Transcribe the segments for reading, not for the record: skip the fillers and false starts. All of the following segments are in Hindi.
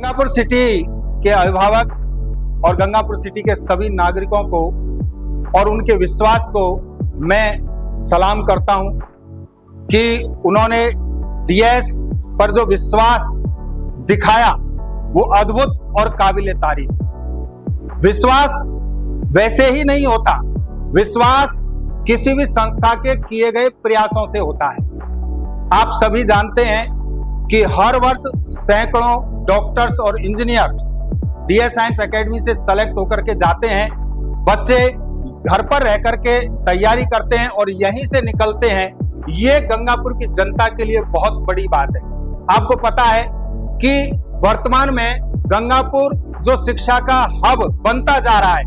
गंगापुर सिटी के अभिभावक और गंगापुर सिटी के सभी नागरिकों को और उनके विश्वास को मैं सलाम करता हूं कि उन्होंने डीएस पर जो विश्वास दिखाया वो अद्भुत और काबिले तारीफ। विश्वास वैसे ही नहीं होता, विश्वास किसी भी संस्था के किए गए प्रयासों से होता है। आप सभी जानते हैं कि हर वर्ष सैकड़ों डॉक्टर्स और इंजीनियर्स डीएस साइंस एकेडमी से सेलेक्ट होकर के जाते हैं। बच्चे घर पर रह करके तैयारी करते हैं और यहीं से निकलते हैं। ये गंगापुर की जनता के लिए बहुत बड़ी बात है। आपको पता है कि वर्तमान में गंगापुर जो शिक्षा का हब बनता जा रहा है,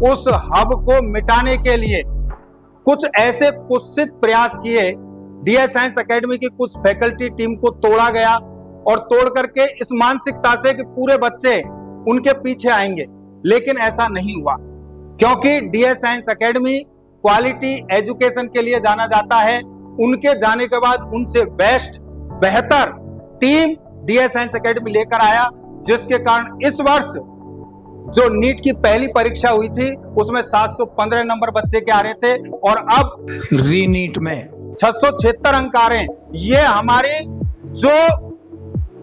उस हब को मिटाने के लिए कुछ ऐसे कुत्सित प्रयास किए। डीएस साइंस एकेडमी की कुछ फैकल्टी टीम को तोड़ा गया और तोड़ करके इस मानसिकता से कि पूरे बच्चे उनके पीछे आएंगे, लेकिन ऐसा नहीं हुआ, क्योंकि DS science academy quality education के लिए जाना जाता है। उनके जाने के बाद उनसे बेस्ट बेहतर टीम डीएस साइंस एकेडमी लेकर आया, जिसके कारण इस वर्ष जो नीट की पहली परीक्षा हुई थी उसमें 715 नंबर बच्चे के आ रहे थे और अब रीनीट में 676 अंक आ रहे हैं। ये हमारी जो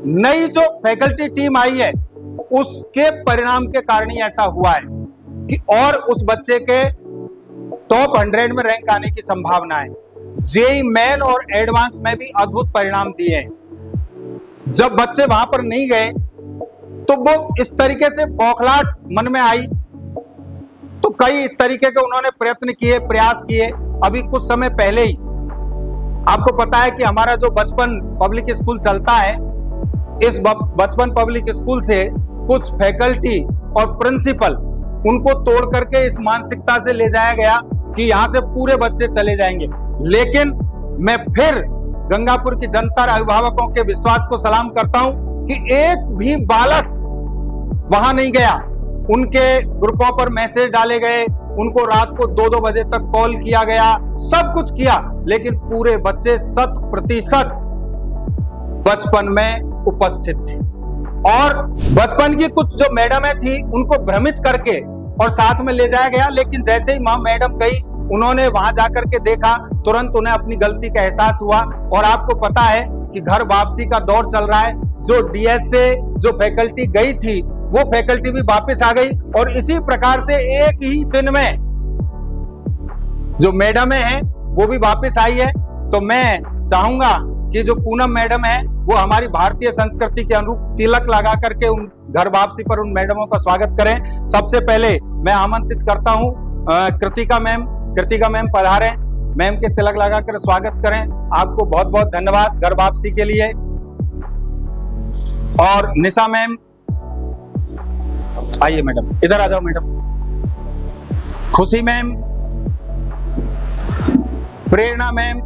नई जो फैकल्टी टीम आई है उसके परिणाम के कारण ही ऐसा हुआ है कि और उस बच्चे के टॉप 100 में रैंक आने की संभावना है। जेईई मेन और एडवांस में भी अद्भुत परिणाम दिए हैं। जब बच्चे वहां पर नहीं गए तो वो इस तरीके से बौखलाहट मन में आई, तो कई इस तरीके के उन्होंने प्रयत्न किए, प्रयास किए। अभी कुछ समय पहले ही आपको पता है कि हमारा जो बचपन पब्लिक स्कूल चलता है, इस बचपन पब्लिक स्कूल से कुछ फैकल्टी और प्रिंसिपल उनको तोड़ करके इस मानसिकता से ले जाया गया कि यहां से पूरे बच्चे चले जाएंगे। लेकिन मैं फिर गंगापुर की जनता और अभिभावकों के विश्वास को सलाम करता हूं कि एक भी बालक वहां नहीं गया। उनके ग्रुपों पर मैसेज डाले गए, उनको रात को 2-2 बजे तक कॉल किया गया, सब कुछ किया, लेकिन पूरे बच्चे 100% बचपन में उपस्थित थे। और बचपन की कुछ जो मैडमें थी उनको भ्रमित करके और साथ में ले जाया गया, लेकिन जैसे ही वहां मैडम गई, उन्होंने वहां जाकर के देखा, तुरंत उन्हें अपनी गलती का एहसास हुआ। और आपको पता है कि घर वापसी का दौर चल रहा है। जो डीएस से जो फैकल्टी गई थी वो फैकल्टी भी वापस आ गई और इसी प्रकार से एक ही दिन में जो मैडमें हैं वो भी वापस आई है। तो मैं चाहूंगा कि जो पूनम मैडम है वो हमारी भारतीय संस्कृति के अनुरूप तिलक लगा करके उन घर वापसी पर उन मैडमों का स्वागत करें। सबसे पहले मैं आमंत्रित करता हूं कृतिका मैम पधारें, मैम के तिलक लगा कर स्वागत करें। आपको बहुत बहुत धन्यवाद घर वापसी के लिए। और निशा मैम आइए, मैडम इधर आ जाओ। मैडम खुशी मैम, प्रेरणा मैम,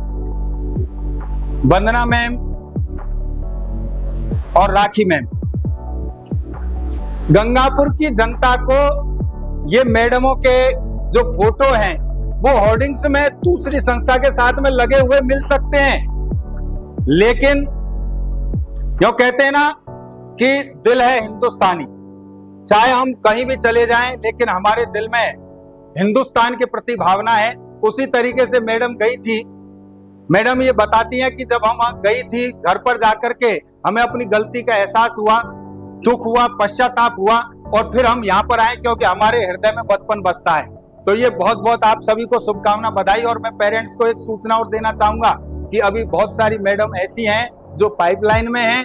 वंदना मैम और राखी मैम। गंगापुर की जनता को ये मैडमों के जो फोटो हैं वो होर्डिंग्स में दूसरी संस्था के साथ में लगे हुए मिल सकते हैं, लेकिन यो कहते हैं ना कि दिल है हिंदुस्तानी। चाहे हम कहीं भी चले जाएं, लेकिन हमारे दिल में हिंदुस्तान के प्रति भावना है। उसी तरीके से मैडम गई थी। मैडम ये बताती हैं कि जब हम गई थी घर पर जाकर के हमें अपनी गलती का एहसास हुआ, दुख हुआ, पश्चाताप हुआ और फिर हम यहाँ पर आए क्योंकि हमारे हृदय में बचपन बसता है। तो ये बहुत बहुत आप सभी को शुभकामना, बधाई। और मैं पेरेंट्स को एक सूचना और देना चाहूंगा कि अभी बहुत सारी मैडम ऐसी हैं जो पाइपलाइन में हैं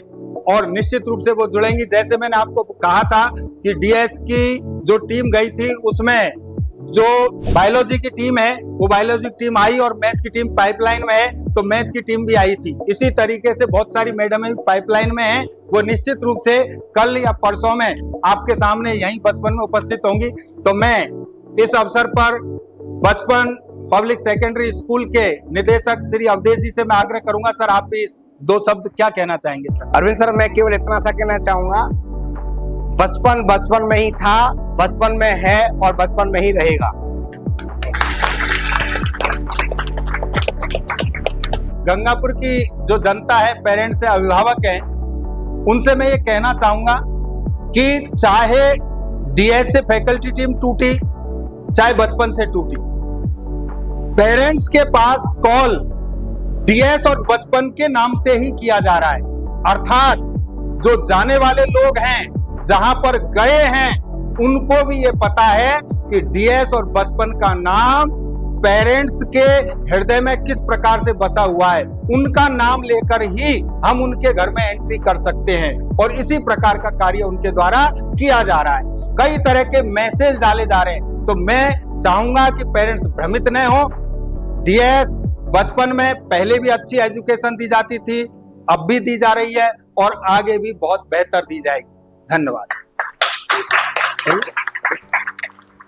और निश्चित रूप से वो जुड़ेंगी। जैसे मैंने आपको कहा था कि डीएस की जो टीम गई थी उसमें जो बायोलॉजी की टीम है वो बायोलॉजी की टीम आई और मैथ की टीम पाइपलाइन में है, तो मैथ की टीम भी आई थी। इसी तरीके से बहुत सारी मैडमें पाइपलाइन में हैं, वो निश्चित रूप से कल या परसों में आपके सामने यहीं बचपन में उपस्थित होंगी। तो मैं इस अवसर पर बचपन पब्लिक सेकेंडरी स्कूल के निदेशक श्री अवधेश जी से मैं आग्रह करूंगा, सर आप भी इस 2 शब्द क्या कहना चाहेंगे? सर अरविंद सर, मैं केवल इतना सा कहना चाहूंगा, बचपन में ही था, बचपन में है और बचपन में ही रहेगा। गंगापुर की जो जनता है, पेरेंट्स है, अभिभावक हैं, उनसे मैं ये कहना चाहूंगा कि चाहे डीएस से फैकल्टी टीम टूटी, चाहे बचपन से टूटी, पेरेंट्स के पास कॉल डीएस और बचपन के नाम से ही किया जा रहा है। अर्थात जो जाने वाले लोग हैं, जहां पर गए हैं, उनको भी ये पता है कि डीएस और बचपन का नाम पेरेंट्स के हृदय में किस प्रकार से बसा हुआ है। उनका नाम लेकर ही हम उनके घर में एंट्री कर सकते हैं और इसी प्रकार का कार्य उनके द्वारा किया जा रहा है। कई तरह के मैसेज डाले जा रहे हैं, तो मैं चाहूंगा कि पेरेंट्स भ्रमित न हो। डीएस बचपन में पहले भी अच्छी एजुकेशन दी जाती थी, अब भी दी जा रही है और आगे भी बहुत बेहतर दी जाएगी। धन्यवाद।